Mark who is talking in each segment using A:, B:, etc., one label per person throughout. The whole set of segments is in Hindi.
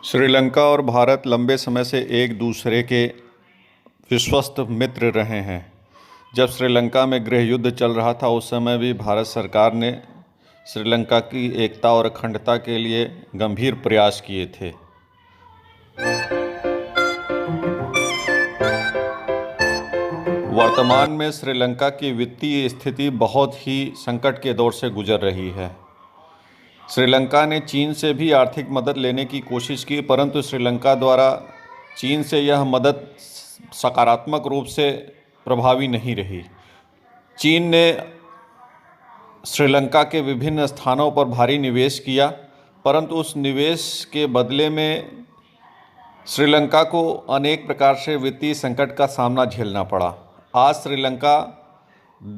A: श्रीलंका और भारत लंबे समय से एक दूसरे के विश्वस्त मित्र रहे हैं। जब श्रीलंका में गृह युद्ध चल रहा था उस समय भी भारत सरकार ने श्रीलंका की एकता और अखंडता के लिए गंभीर प्रयास किए थे। वर्तमान में श्रीलंका की वित्तीय स्थिति बहुत ही संकट के दौर से गुजर रही है। श्रीलंका ने चीन से भी आर्थिक मदद लेने की कोशिश की, परंतु श्रीलंका द्वारा चीन से यह मदद सकारात्मक रूप से प्रभावी नहीं रही। चीन ने श्रीलंका के विभिन्न स्थानों पर भारी निवेश किया, परंतु उस निवेश के बदले में श्रीलंका को अनेक प्रकार से वित्तीय संकट का सामना झेलना पड़ा। आज श्रीलंका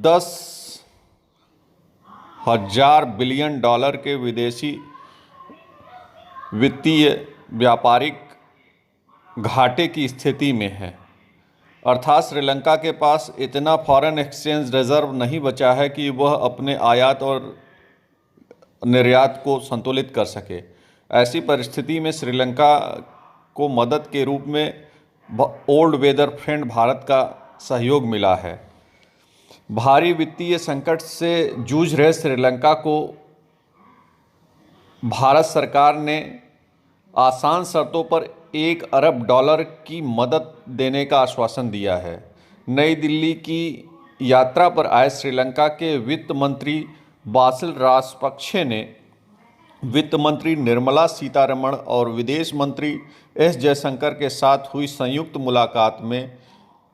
A: 10,000 बिलियन डॉलर के विदेशी वित्तीय व्यापारिक घाटे की स्थिति में है। अर्थात श्रीलंका के पास इतना फॉरेन एक्सचेंज रिजर्व नहीं बचा है कि वह अपने आयात और निर्यात को संतुलित कर सके। ऐसी परिस्थिति में श्रीलंका को मदद के रूप में ओल्ड वेदर फ्रेंड भारत का सहयोग मिला है। भारी वित्तीय संकट से जूझ रहे श्रीलंका को भारत सरकार ने आसान शर्तों पर 1 अरब डॉलर की मदद देने का आश्वासन दिया है। नई दिल्ली की यात्रा पर आए श्रीलंका के वित्त मंत्री बासिल राजपक्षे ने वित्त मंत्री निर्मला सीतारमण और विदेश मंत्री एस जयशंकर के साथ हुई संयुक्त मुलाकात में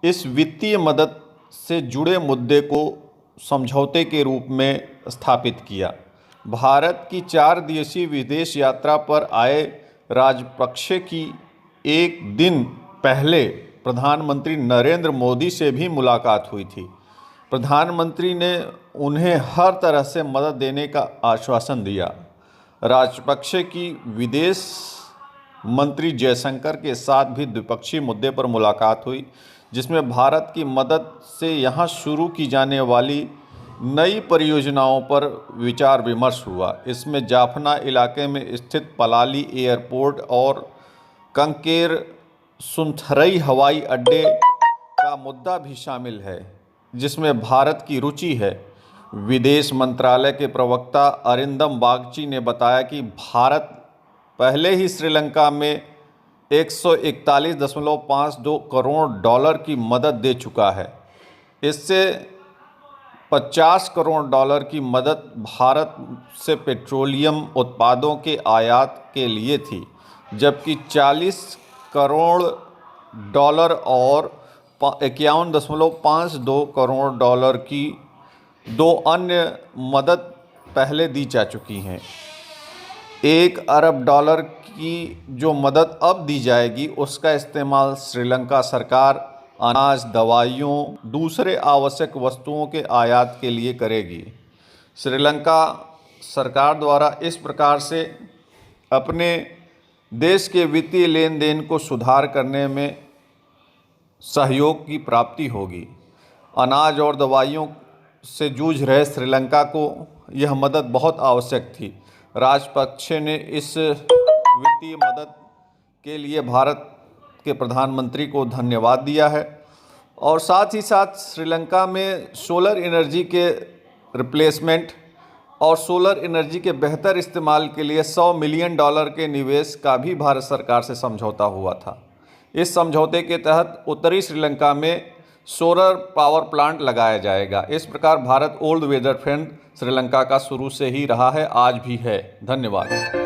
A: इस वित्तीय मदद से जुड़े मुद्दे को समझौते के रूप में स्थापित किया। भारत की 4 दिवसीय विदेश यात्रा पर आए राजपक्षे की एक दिन पहले प्रधानमंत्री नरेंद्र मोदी से भी मुलाकात हुई थी। प्रधानमंत्री ने उन्हें हर तरह से मदद देने का आश्वासन दिया। राजपक्षे की विदेश मंत्री जयशंकर के साथ भी द्विपक्षीय मुद्दे पर मुलाकात हुई, जिसमें भारत की मदद से यहां शुरू की जाने वाली नई परियोजनाओं पर विचार विमर्श हुआ। इसमें जाफना इलाके में स्थित पलाली एयरपोर्ट और कंकेर सुंथरई हवाई अड्डे का मुद्दा भी शामिल है, जिसमें भारत की रुचि है। विदेश मंत्रालय के प्रवक्ता अरिंदम बागची ने बताया कि भारत पहले ही श्रीलंका में 141.52 करोड़ डॉलर की मदद दे चुका है। इससे 50 करोड़ डॉलर की मदद भारत से पेट्रोलियम उत्पादों के आयात के लिए थी, जबकि 40 करोड़ डॉलर और 51.52 करोड़ डॉलर की 2 अन्य मदद पहले दी जा चुकी हैं। 1 अरब डॉलर की जो मदद अब दी जाएगी उसका इस्तेमाल श्रीलंका सरकार अनाज, दवाइयों, दूसरे आवश्यक वस्तुओं के आयात के लिए करेगी। श्रीलंका सरकार द्वारा इस प्रकार से अपने देश के वित्तीय लेन देन को सुधार करने में सहयोग की प्राप्ति होगी। अनाज और दवाइयों से जूझ रहे श्रीलंका को यह मदद बहुत आवश्यक थी। राजपक्षे ने इस वित्तीय मदद के लिए भारत के प्रधानमंत्री को धन्यवाद दिया है और साथ ही साथ श्रीलंका में सोलर एनर्जी के रिप्लेसमेंट और सोलर एनर्जी के बेहतर इस्तेमाल के लिए $100 मिलियन के निवेश का भी भारत सरकार से समझौता हुआ था। इस समझौते के तहत उत्तरी श्रीलंका में सोलर पावर प्लांट लगाया जाएगा। इस प्रकार Bharat old weather friend Sri Lanka का शुरू से ही रहा है, आज भी है। धन्यवाद।